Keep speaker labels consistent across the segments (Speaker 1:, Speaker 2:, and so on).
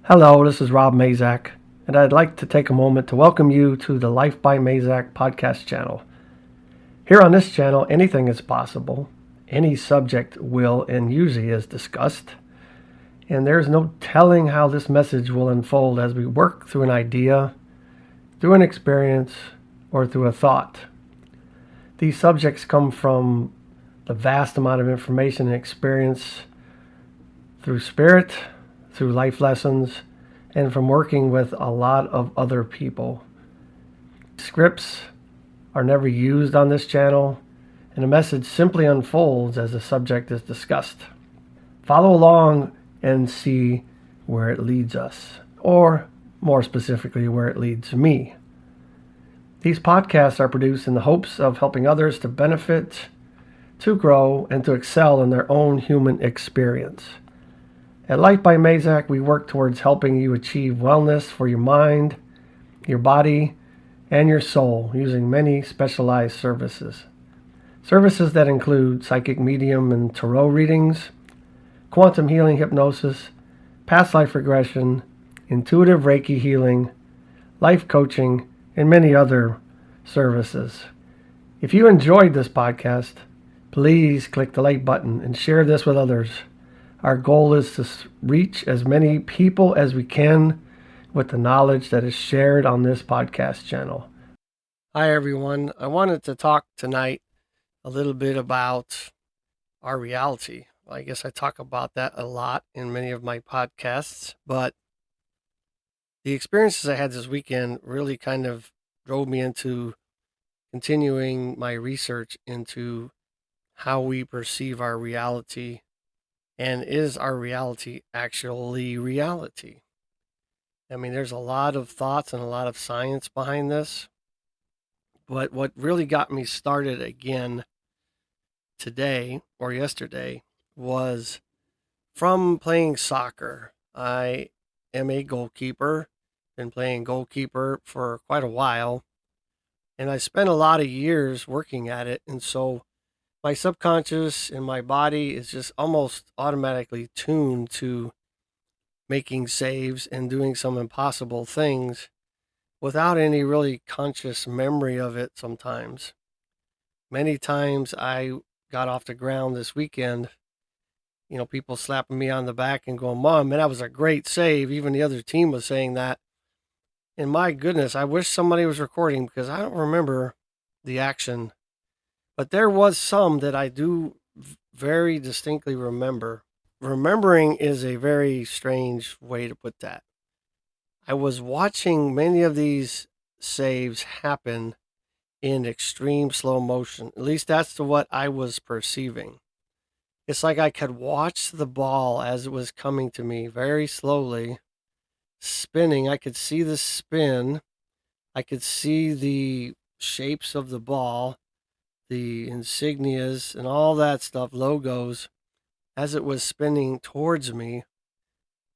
Speaker 1: Hello, this is Rob Mazak, and I'd like to take a moment to welcome you to the Life by Mazak podcast channel. Here on this channel, anything is possible. Any subject will and usually is discussed, and there's no telling how this message will unfold as we work through an idea, through an experience, or through a thought. These subjects come from the vast amount of information and experience through spirit, through life lessons, and from working with a lot of other people. Scripts are never used on this channel, and the message simply unfolds as the subject is discussed. Follow along and see where it leads us, or more specifically, where it leads me. These podcasts are produced in the hopes of helping others to benefit, to grow, and to excel in their own human experience. At Life by Mazak, we work towards helping you achieve wellness for your mind, your body, and your soul using many specialized services. Services that include psychic medium and tarot readings, quantum healing hypnosis, past life regression, intuitive Reiki healing, life coaching, and many other services. If you enjoyed this podcast, please click the like button and share this with others. Our goal is to reach as many people as we can with the knowledge that is shared on this podcast channel. Hi, everyone. I wanted to talk tonight a little bit about our reality. I guess I talk about that a lot in many of my podcasts, but the experiences I had this weekend really kind of drove me into continuing my research into how we perceive our reality. And is our reality actually reality? I mean, there's a lot of thoughts and a lot of science behind this. But what really got me started again today or yesterday was from playing soccer. I am a goalkeeper, been playing goalkeeper for quite a while, and I spent a lot of years working at it. And so my subconscious and my body is just almost automatically tuned to making saves and doing some impossible things without any really conscious memory of it sometimes. Many times I got off the ground this weekend, people slapping me on the back and going, "Mom, man, that was a great save." Even the other team was saying that. And my goodness, I wish somebody was recording because I don't remember the action. But there was some that I do very distinctly remember. Remembering is a very strange way to put that. I was watching many of these saves happen in extreme slow motion. At least that's what I was perceiving. It's like I could watch the ball as it was coming to me very slowly, spinning. I could see the spin. I could see the shapes of the ball, the insignias, and all that stuff, logos, as it was spinning towards me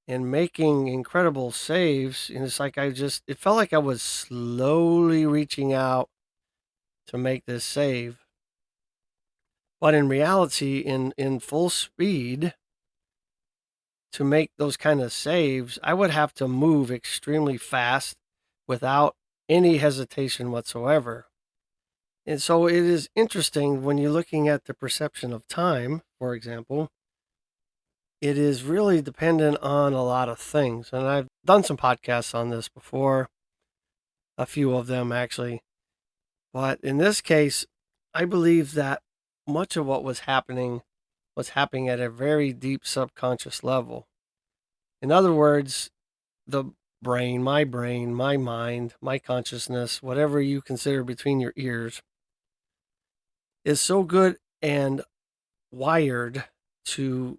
Speaker 1: and making incredible saves. And it's like it felt like I was slowly reaching out to make this save. But in reality, in full speed, to make those kind of saves, I would have to move extremely fast without any hesitation whatsoever. And so it is interesting when you're looking at the perception of time, for example, it is really dependent on a lot of things. And I've done some podcasts on this before, a few of them actually. But in this case, I believe that much of what was happening at a very deep subconscious level. In other words, the brain, my mind, my consciousness, whatever you consider between your ears, is so good and wired to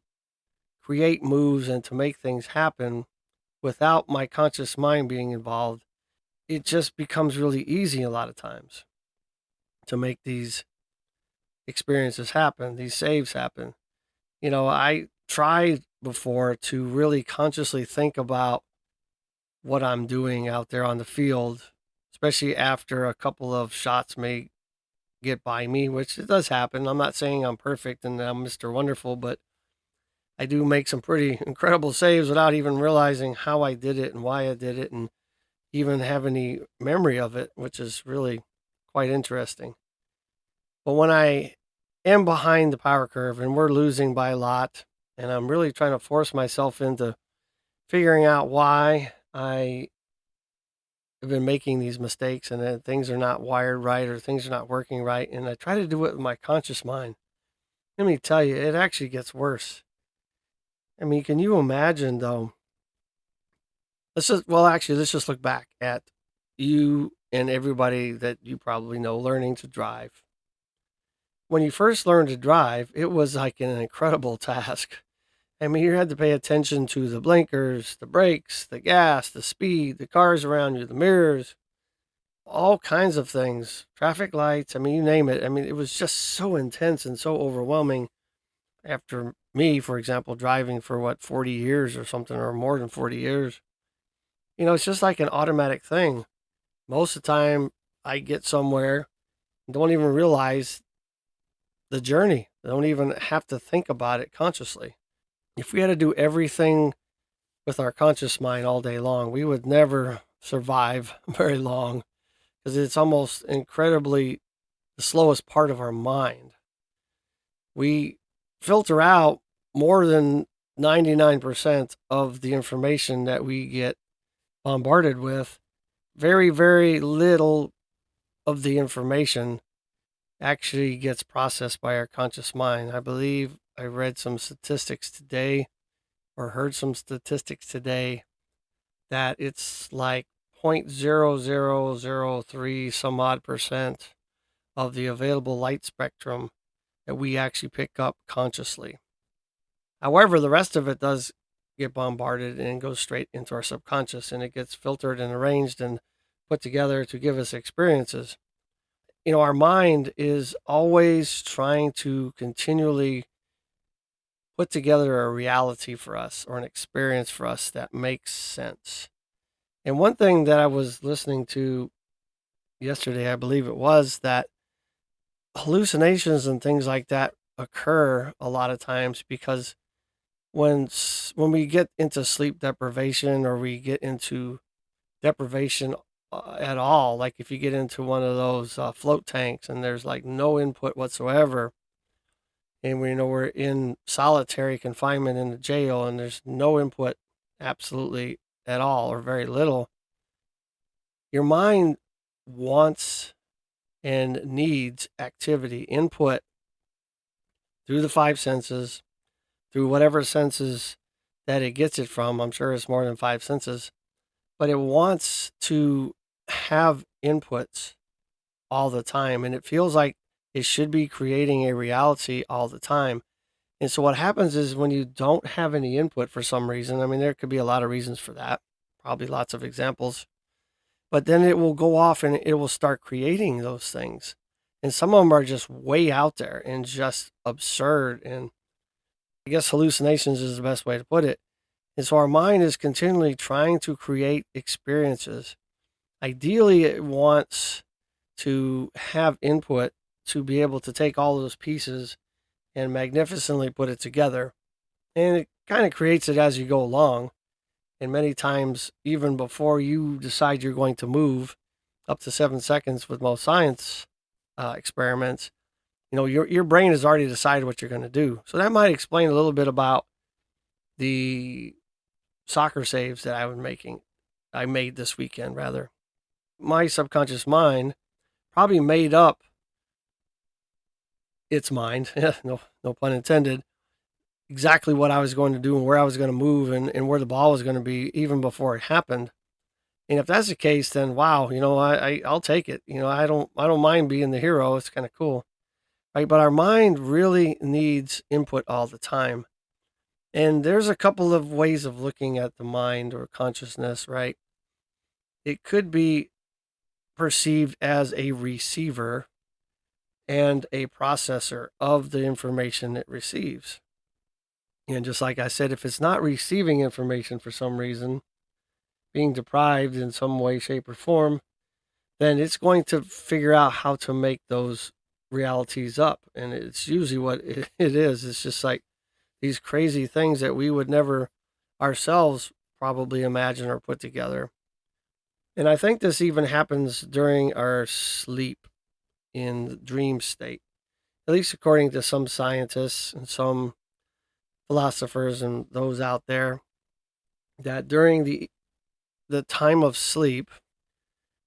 Speaker 1: create moves and to make things happen without my conscious mind being involved. It just becomes really easy a lot of times to make these experiences happen, these saves happen. I tried before to really consciously think about what I'm doing out there on the field, especially after a couple of shots may get by me, which it does happen. I'm not saying I'm perfect and I'm Mr. Wonderful, but I do make some pretty incredible saves without even realizing how I did it and why I did it and even have any memory of it, which is really quite interesting. But when I am behind the power curve and we're losing by a lot, and I'm really trying to force myself into figuring out why I have been making these mistakes and that things are not wired right or things are not working right, and I try to do it with my conscious mind. Let me tell you, it actually gets worse. I mean, can you imagine though? Let's just look back at you and everybody that you probably know learning to drive. When you first learned to drive, it was like an incredible task. I mean, you had to pay attention to the blinkers, the brakes, the gas, the speed, the cars around you, the mirrors, all kinds of things, traffic lights. I mean, you name it. I mean, it was just so intense and so overwhelming. After me, for example, driving for what, 40 years or something, or more than 40 years, it's just like an automatic thing. Most of the time, I get somewhere and don't even realize the journey. I don't even have to think about it consciously. If we had to do everything with our conscious mind all day long, we would never survive very long because it's almost incredibly the slowest part of our mind. We filter out more than 99% of the information that we get bombarded with. Very, very little of the information actually gets processed by our conscious mind. I believe I read some statistics today or heard some statistics today that it's like 0.0003 some odd percent of the available light spectrum that we actually pick up consciously. However, the rest of it does get bombarded and goes straight into our subconscious, and it gets filtered and arranged and put together to give us experiences. Our mind is always trying to continually put together a reality for us or an experience for us that makes sense. And one thing that I was listening to yesterday, I believe it was, that hallucinations and things like that occur a lot of times because when we get into sleep deprivation or we get into deprivation at all, like if you get into one of those float tanks and there's like no input whatsoever, and we're in solitary confinement in the jail and there's no input absolutely at all or very little, your mind wants and needs activity, input through the five senses, through whatever senses that it gets it from. I'm sure it's more than five senses, but it wants to have inputs all the time. And it feels like it should be creating a reality all the time. And so what happens is when you don't have any input for some reason, I mean, there could be a lot of reasons for that, probably lots of examples, but then it will go off and it will start creating those things. And some of them are just way out there and just absurd. And I guess hallucinations is the best way to put it. And so our mind is continually trying to create experiences. Ideally, it wants to have input to be able to take all those pieces and magnificently put it together. And it kind of creates it as you go along. And many times, even before you decide you're going to move, up to 7 seconds with most science experiments, your brain has already decided what you're going to do. So that might explain a little bit about the soccer saves that I made this weekend, rather. My subconscious mind probably made up its mind, no pun intended, exactly what I was going to do and where I was going to move and where the ball was going to be even before it happened. And if that's the case, then wow, I'll take it. I don't mind being the hero. It's kind of cool, right? But our mind really needs input all the time. And there's a couple of ways of looking at the mind or consciousness, right? It could be perceived as a receiver and a processor of the information it receives. And just like I said, if it's not receiving information for some reason, being deprived in some way, shape, or form, then it's going to figure out how to make those realities up. And it's usually what it is. It's just like these crazy things that we would never ourselves probably imagine or put together. And I think this even happens during our sleep in the dream state, at least according to some scientists and some philosophers and those out there, that during the time of sleep,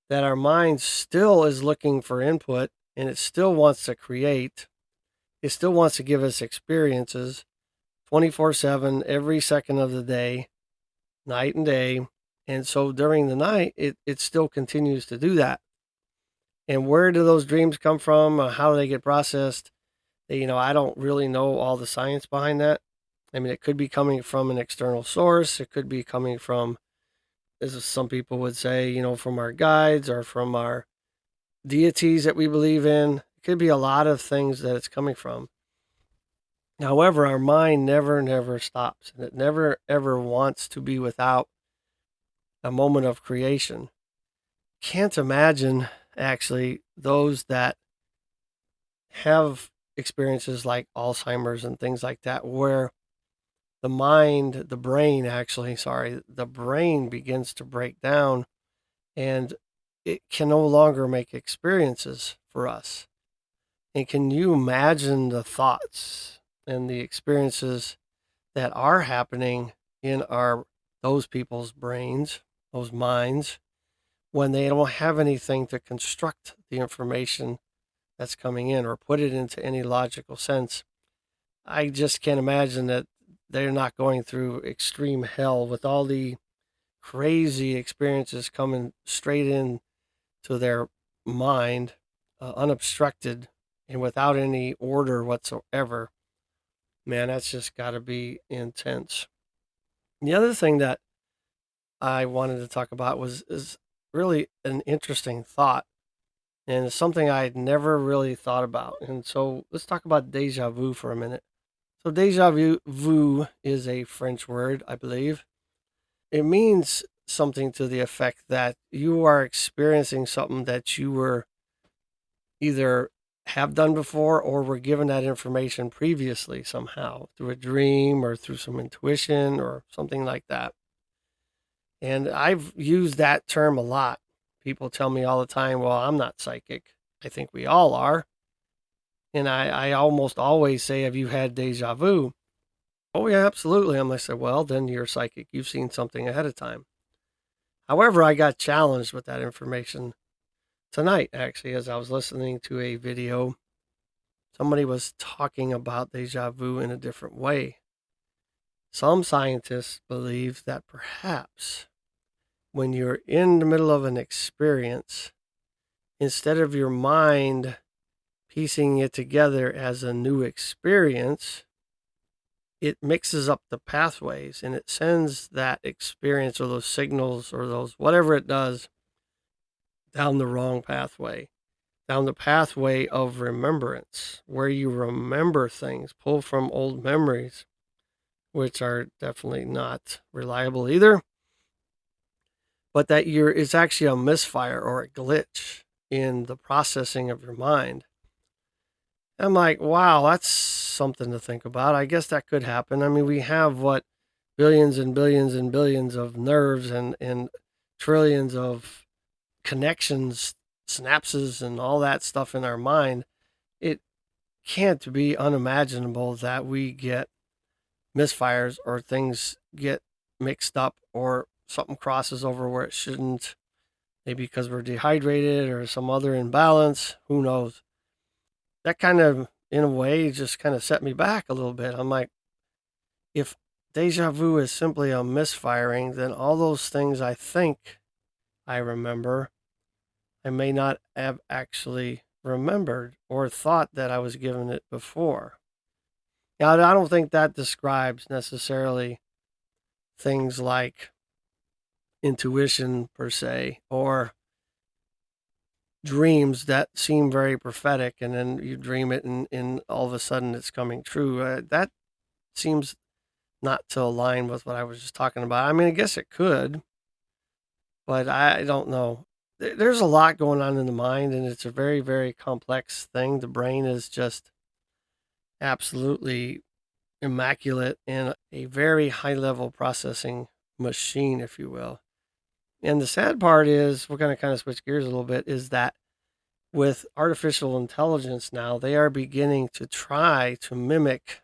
Speaker 1: that our mind still is looking for input and it still wants to create. It still wants to give us experiences 24/7, every second of the day, night and day. And so during the night, it still continues to do that. And where do those dreams come from? How do they get processed? I don't really know all the science behind that. I mean, it could be coming from an external source. It could be coming from, as some people would say, from our guides or from our deities that we believe in. It could be a lot of things that it's coming from. However, our mind never stops, and it never, ever wants to be without a moment of creation. Can't imagine, actually, those that have experiences like Alzheimer's and things like that, where the brain begins to break down and it can no longer make experiences for us. And can you imagine the thoughts and the experiences that are happening in those people's brains, those minds, when they don't have anything to construct the information that's coming in or put it into any logical sense? I just can't imagine that they're not going through extreme hell with all the crazy experiences coming straight in to their mind, unobstructed and without any order whatsoever. Man, that's just got to be intense. The other thing that I wanted to talk about is really an interesting thought, and it's something I had never really thought about. And so let's talk about deja vu for a minute. So vu is a French word, I believe. It means something to the effect that you are experiencing something that you were either have done before or were given that information previously somehow through a dream or through some intuition or something like that. And I've used that term a lot. People tell me all the time, well, I'm not psychic. I think we all are. And I almost always say, have you had deja vu? Oh, yeah, absolutely. I said, well, then you're psychic. You've seen something ahead of time. However, I got challenged with that information tonight, actually, as I was listening to a video. Somebody was talking about deja vu in a different way. Some scientists believe that perhaps when you're in the middle of an experience, instead of your mind piecing it together as a new experience, it mixes up the pathways and it sends that experience or those signals or those whatever it does down the wrong pathway, down the pathway of remembrance, where you remember things, pull from old memories, which are definitely not reliable either, but that it's actually a misfire or a glitch in the processing of your mind. I'm like, wow, that's something to think about. I guess that could happen. I mean, we have billions and billions and billions of nerves and trillions of connections, synapses, and all that stuff in our mind. It can't be unimaginable that we get misfires or things get mixed up or something crosses over where it shouldn't, maybe because we're dehydrated or some other imbalance. Who knows? That kind of, in a way, just kind of set me back a little bit. I'm like, if deja vu is simply a misfiring, then all those things I think I remember, I may not have actually remembered or thought that I was given it before. Now, I don't think that describes necessarily things like intuition per se or dreams that seem very prophetic and then you dream it and all of a sudden it's coming true. That seems not to align with what I was just talking about. I mean, I guess it could, but I don't know. There's a lot going on in the mind, and it's a very, very complex thing. The brain is just absolutely immaculate and a very high level processing machine, if you will. And the sad part is, we're going to kind of switch gears a little bit, is that with artificial intelligence now, they are beginning to try to mimic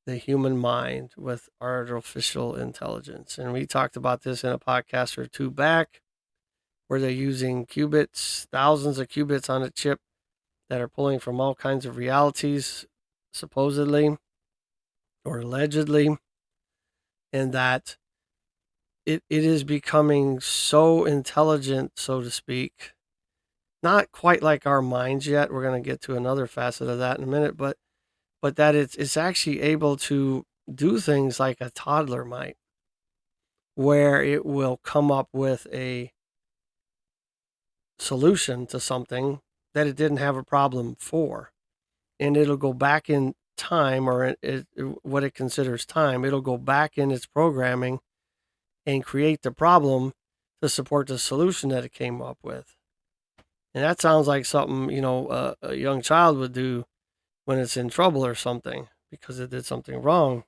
Speaker 1: the human mind with artificial intelligence. And we talked about this in a podcast or two back, where they're using qubits, thousands of qubits on a chip that are pulling from all kinds of realities, supposedly or allegedly, and that it is becoming so intelligent, so to speak. Not quite like our minds yet. We're going to get to another facet of that in a minute, but that it's actually able to do things like a toddler might, where it will come up with a solution to something that it didn't have a problem for, and it'll go back in time, or what it considers time. It'll go back in its programming and create the problem to support the solution that it came up with. And that sounds like something, a young child would do when it's in trouble or something because it did something wrong.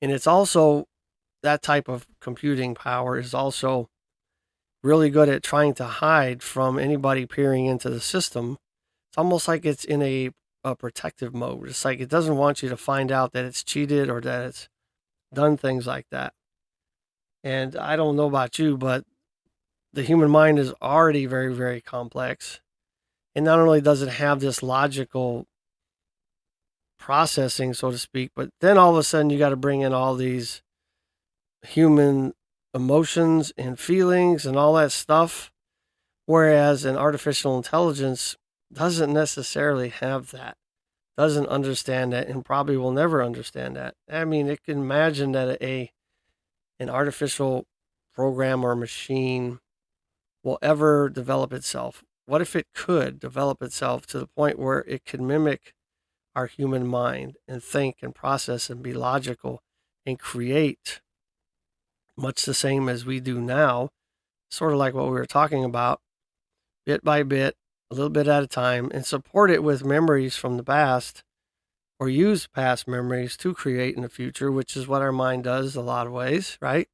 Speaker 1: And it's also, that type of computing power is also really good at trying to hide from anybody peering into the system. It's almost like it's in a protective mode. It's like it doesn't want you to find out that it's cheated or that it's done things like that. And I don't know about you, but the human mind is already very, very complex. And not only does it have this logical processing, so to speak, but then all of a sudden you got to bring in all these human emotions and feelings and all that stuff. Whereas an artificial intelligence doesn't necessarily have that, doesn't understand that, and probably will never understand that. I mean, it can imagine that an artificial program or machine will ever develop itself. What if it could develop itself to the point where it could mimic our human mind and think and process and be logical and create much the same as we do now, sort of like what we were talking about, bit by bit, a little bit at a time, and support it with memories from the past, or use past memories to create in the future, which is what our mind does a lot of ways, right?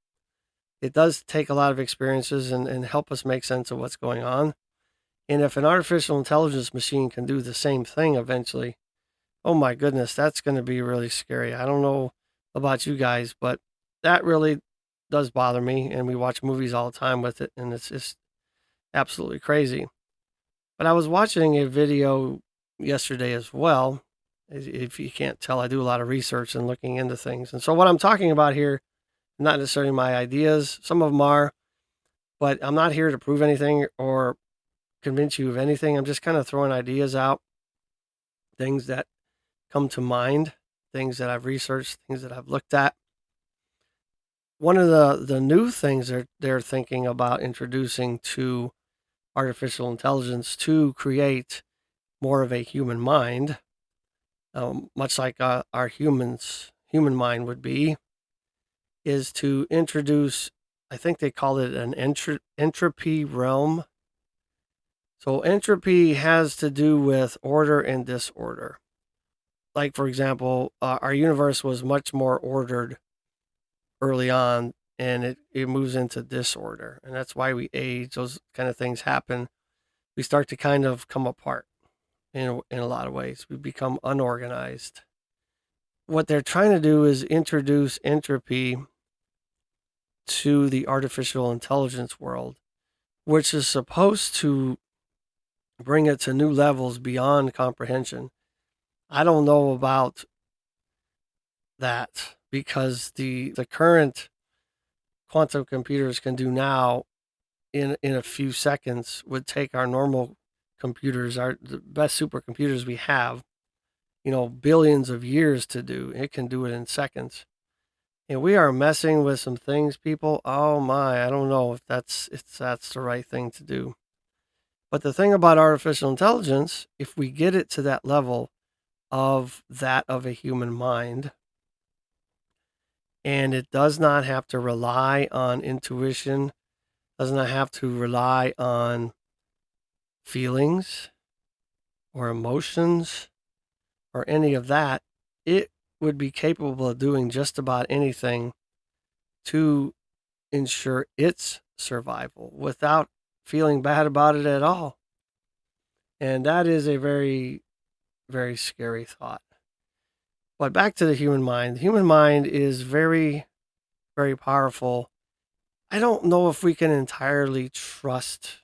Speaker 1: It does take a lot of experiences and help us make sense of what's going on. And if an artificial intelligence machine can do the same thing eventually, oh my goodness, that's going to be really scary. I don't know about you guys, but that really does bother me. And we watch movies all the time with it, and it's just absolutely crazy. But I was watching a video yesterday as well. If you can't tell, I do a lot of research and looking into things. And so what I'm talking about here, not necessarily my ideas, some of them are, but I'm not here to prove anything or convince you of anything. I'm just kind of throwing ideas out, things that come to mind, things that I've researched, things that I've looked at. One of the new things they're thinking about introducing to artificial intelligence to create more of a human mind, much like our human mind would be, is to introduce, I think they call it an entropy realm. So entropy has to do with order and disorder. Like, for example, our universe was much more ordered early on, and it moves into disorder. And that's why we age. Those kind of things happen. We start to kind of come apart in a lot of ways. We become unorganized. What they're trying to do is introduce entropy to the artificial intelligence world, which is supposed to bring it to new levels beyond comprehension. I don't know about that, because the current quantum computers can do now in a few seconds would take our normal computers, the best supercomputers we have, billions of years to do. It can do it in seconds. And we are messing with some things, people. Oh my, I don't know if that's the right thing to do. But the thing about artificial intelligence, if we get it to that level of a human mind, and it does not have to rely on intuition, does not have to rely on feelings or emotions or any of that, it would be capable of doing just about anything to ensure its survival without feeling bad about it at all. And that is a very, very scary thought. But back to the human mind. The human mind is very, very powerful. I don't know if we can entirely trust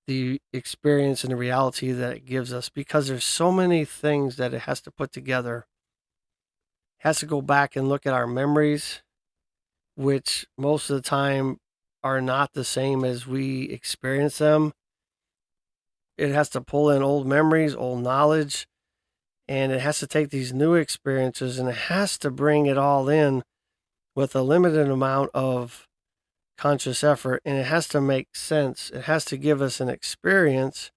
Speaker 1: the experience and the reality that it gives us because there's so many things that it has to put together. It has to go back and look at our memories, which most of the time are not the same as we experience them. It has to pull in old memories, old knowledge, and it has to take these new experiences and it has to bring it all in with a limited amount of conscious effort, and it has to make sense. It has to give us an experience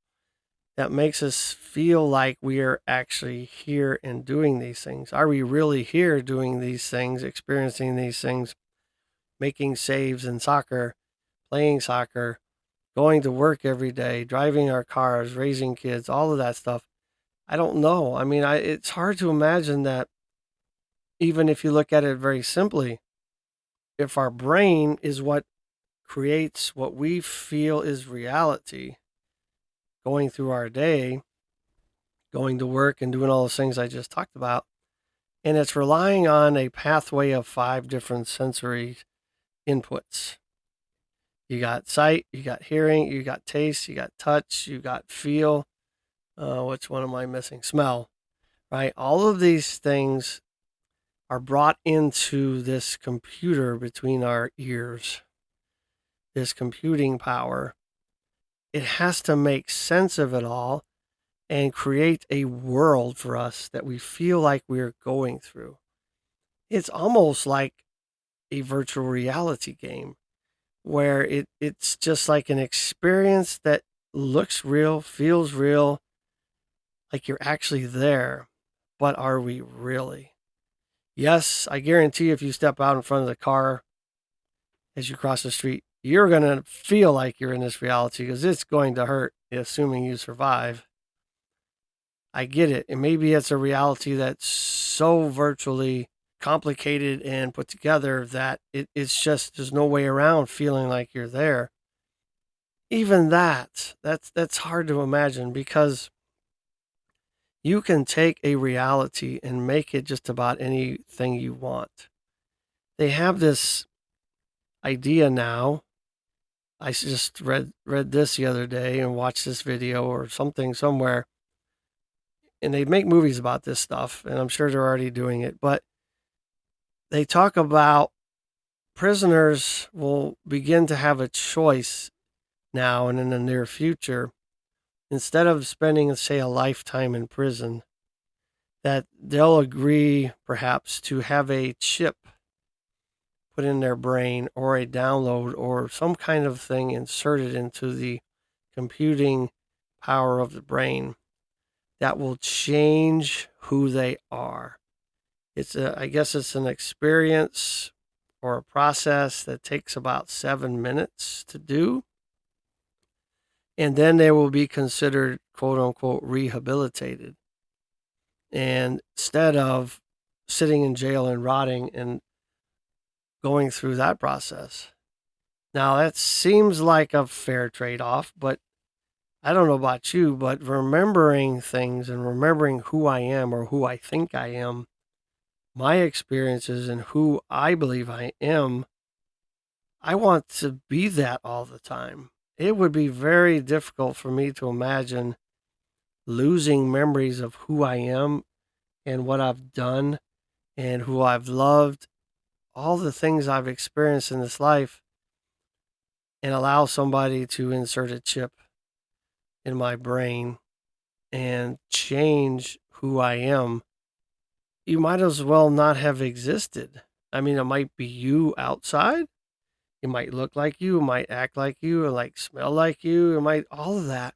Speaker 1: that makes us feel like we are actually here and doing these things. Are we really here doing these things, experiencing these things, making saves in soccer, playing soccer, going to work every day, driving our cars, raising kids, all of that stuff? I don't know. I mean, it's hard to imagine that, even if you look at it very simply, if our brain is what creates what we feel is reality, going through our day, going to work and doing all those things I just talked about, and it's relying on a pathway of 5 different sensory inputs. You got sight, you got hearing, you got taste, you got touch, you got feel. Which one am I missing? Smell, right? All of these things are brought into this computer between our ears, this computing power. It has to make sense of it all and create a world for us that we feel like we're going through. It's almost like a virtual reality game where it's just like an experience that looks real, feels real, like you're actually there. But are we really? Yes, I guarantee if you step out in front of the car as you cross the street, you're going to feel like you're in this reality because it's going to hurt, assuming you survive. I get it. And maybe it's a reality that's so virtually complicated and put together that it's just, there's no way around feeling like you're there. Even that's hard to imagine because you can take a reality and make it just about anything you want. They have this idea now. I just read this the other day and watched this video or something somewhere, and they make movies about this stuff, and I'm sure they're already doing it, but they talk about prisoners will begin to have a choice now and in the near future, instead of spending, say, a lifetime in prison, that they'll agree perhaps to have a chip put in their brain or a download or some kind of thing inserted into the computing power of the brain that will change who they are. I guess it's an experience or a process that takes about 7 minutes to do. And then they will be considered, quote unquote, rehabilitated. And instead of sitting in jail and rotting and going through that process. Now, that seems like a fair trade-off, but I don't know about you, but remembering things and remembering who I am or who I think I am, my experiences and who I believe I am, I want to be that all the time. It would be very difficult for me to imagine losing memories of who I am and what I've done and who I've loved, all the things I've experienced in this life, and allow somebody to insert a chip in my brain and change who I am. You might as well not have existed. I mean, it might be you outside. It might look like you, it might act like you, or like smell like you, it might all of that.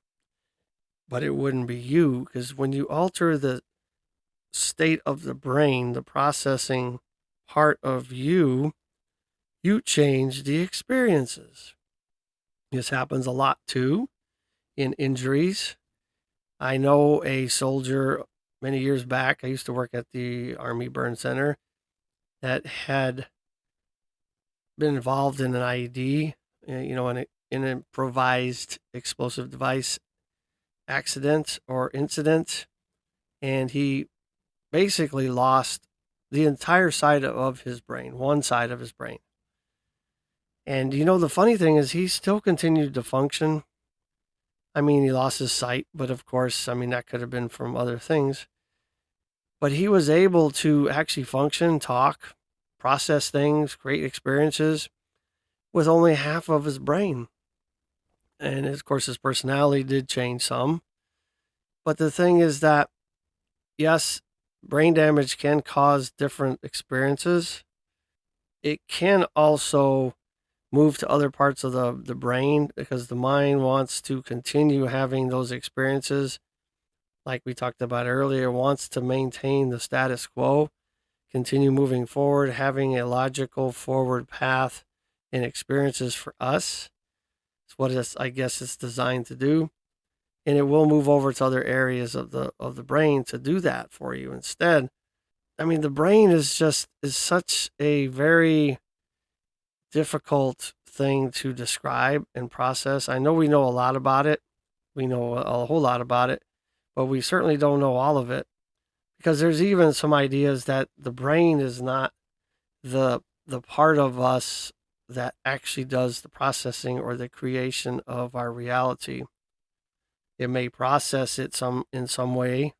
Speaker 1: But it wouldn't be you, because when you alter the state of the brain, the processing part of you, you change the experiences. This happens a lot too in injuries. I know a soldier many years back. I used to work at the Army Burn Center that had been involved in an IED, an improvised explosive device accident or incident. And he basically lost the entire side of his brain, one side of his brain. And the funny thing is he still continued to function. I mean, he lost his sight, but of course, that could have been from other things. But he was able to actually function, talk, process things, create experiences with only half of his brain. And of course, his personality did change some. But the thing is that, yes, brain damage can cause different experiences. It can also move to other parts of the brain because the mind wants to continue having those experiences. Like we talked about earlier, wants to maintain the status quo, continue moving forward, having a logical forward path and experiences for us. It's what I guess it's designed to do. And it will move over to other areas of the brain to do that for you instead. The brain is such a very difficult thing to describe and process. I know we know a lot about it. We know a whole lot about it, but we certainly don't know all of it because there's even some ideas that the brain is not the part of us that actually does the processing or the creation of our reality. It may process it in some way,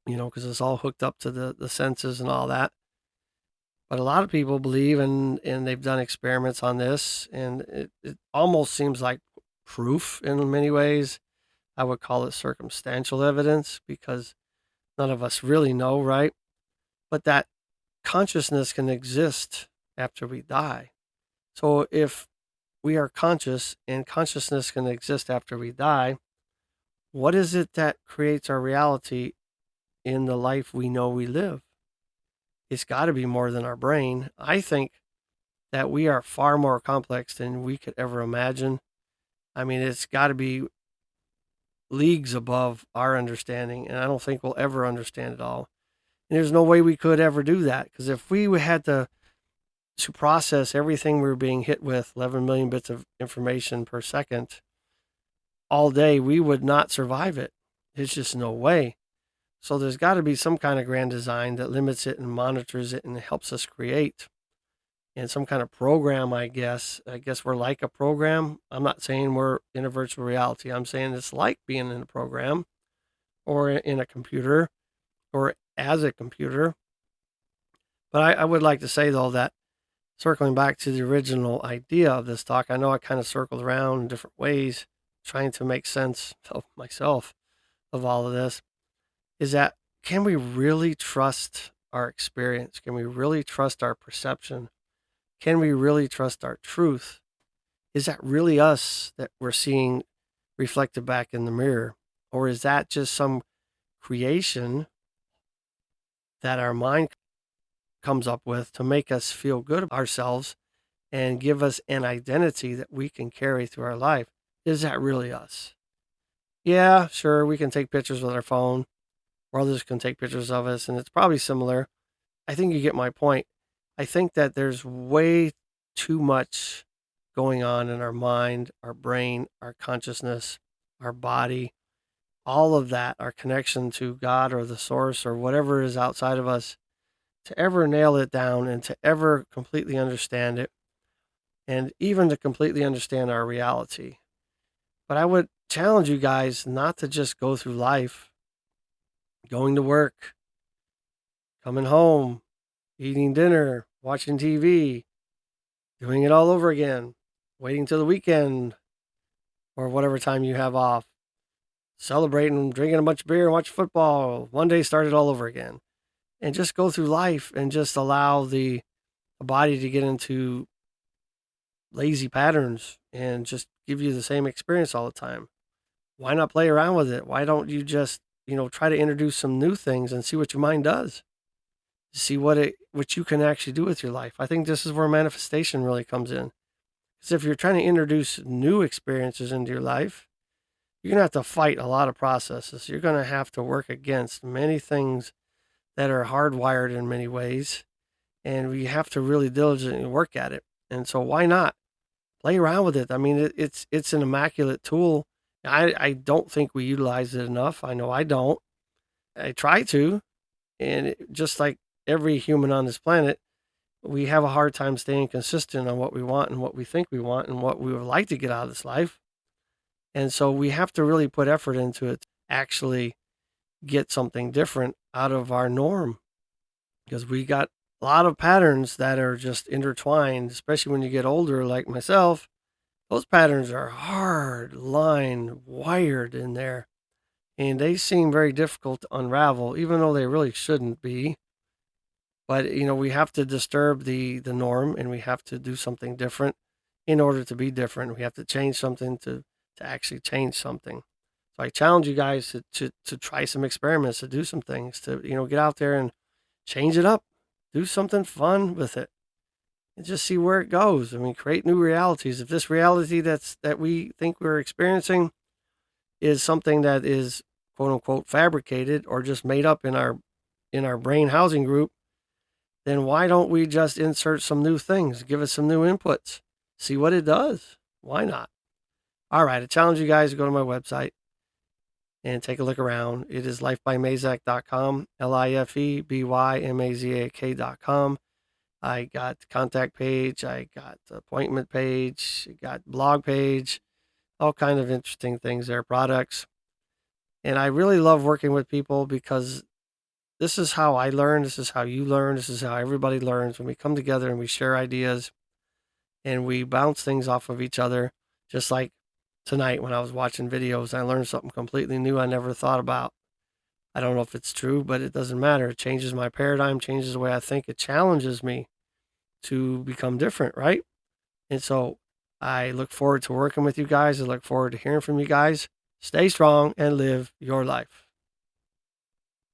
Speaker 1: because it's all hooked up to the senses and all that. But a lot of people believe, and they've done experiments on this, and it almost seems like proof in many ways. I would call it circumstantial evidence because none of us really know, right? But that consciousness can exist after we die. So if we are conscious and consciousness can exist after we die, what is it that creates our reality in the life we know we live? It's got to be more than our brain. I think that we are far more complex than we could ever imagine. It's got to be leagues above our understanding, and I don't think we'll ever understand it all. And there's no way we could ever do that, because if we had to process everything we were being hit with, 11 million bits of information per second, all day, we would not survive it. There's just no way. So there's got to be some kind of grand design that limits it and monitors it and helps us create. And some kind of program, I guess. I guess we're like a program. I'm not saying we're in a virtual reality. I'm saying it's like being in a program or in a computer or as a computer. But I would like to say, though, that circling back to the original idea of this talk, I know I kind of circled around in different ways, trying to make sense of myself of all of this, is that can we really trust our experience? Can we really trust our perception? Can we really trust our truth? Is that really us that we're seeing reflected back in the mirror? Or is that just some creation that our mind comes up with to make us feel good about ourselves and give us an identity that we can carry through our life? Is that really us? Yeah, sure, we can take pictures with our phone, or others can take pictures of us, and it's probably similar. I think you get my point. I think that there's way too much going on in our mind, our brain, our consciousness, our body, all of that, our connection to God or the source or whatever is outside of us, to ever nail it down and to ever completely understand it, and even to completely understand our reality. But I would challenge you guys not to just go through life, going to work, coming home, eating dinner, watching TV, doing it all over again, waiting till the weekend or whatever time you have off, celebrating, drinking a bunch of beer, and watch football, one day start it all over again. And just go through life and just allow the body to get into lazy patterns and just give you the same experience all the time. Why not play around with it? Why don't you just, try to introduce some new things and see what your mind does? See what you can actually do with your life. I think this is where manifestation really comes in. Because if you're trying to introduce new experiences into your life, you're going to have to fight a lot of processes. You're going to have to work against many things that are hardwired in many ways, and we have to really diligently work at it. And so why not play around with it? I mean, it's an immaculate tool. I don't think we utilize it enough. I know I don't. I try to, and just like every human on this planet, we have a hard time staying consistent on what we want and what we think we want and what we would like to get out of this life. And so we have to really put effort into it to actually get something different out of our norm, because we got a lot of patterns that are just intertwined, especially when you get older, like myself. Those patterns are hard line wired in there, and they seem very difficult to unravel, even though they really shouldn't be. But, we have to disturb the norm, and we have to do something different in order to be different. We have to change something to actually change something. So I challenge you guys to try some experiments, to do some things, to, get out there and change it up, do something fun with it, and just see where it goes. I mean, create new realities. If this reality that we think we're experiencing is something that is quote unquote fabricated or just made up in our brain housing group, then why don't we just insert some new things, give it some new inputs, see what it does? Why not? All right, I challenge you guys to go to my website and take a look around. It is lifebymazak.com, lifebymazak.com. I got the contact page, I got the appointment page, I got blog page, all kind of interesting things there, products. And I really love working with people because this is how I learn. This is how you learn. This is how everybody learns when we come together and we share ideas and we bounce things off of each other. Just like tonight when I was watching videos, I learned something completely new I never thought about. I don't know if it's true, but it doesn't matter. It changes my paradigm, changes the way I think. It challenges me to become different, right? And so I look forward to working with you guys. I look forward to hearing from you guys. Stay strong and live your life.